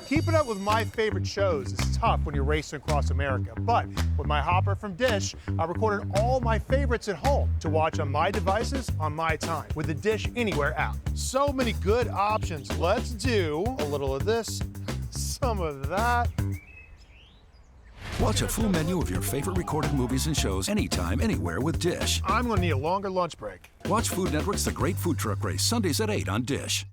Keeping up with my favorite shows is tough when you're racing across America, but with my hopper from Dish, I recorded all my favorites at home to watch on my devices on my time with the Dish Anywhere app. So many good options. Let's do a little of this, some of that. Watch a full menu of your favorite recorded movies and shows anytime, anywhere with Dish. I'm gonna need a longer lunch break. Watch Food Network's The Great Food Truck Race, Sundays at 8 on Dish.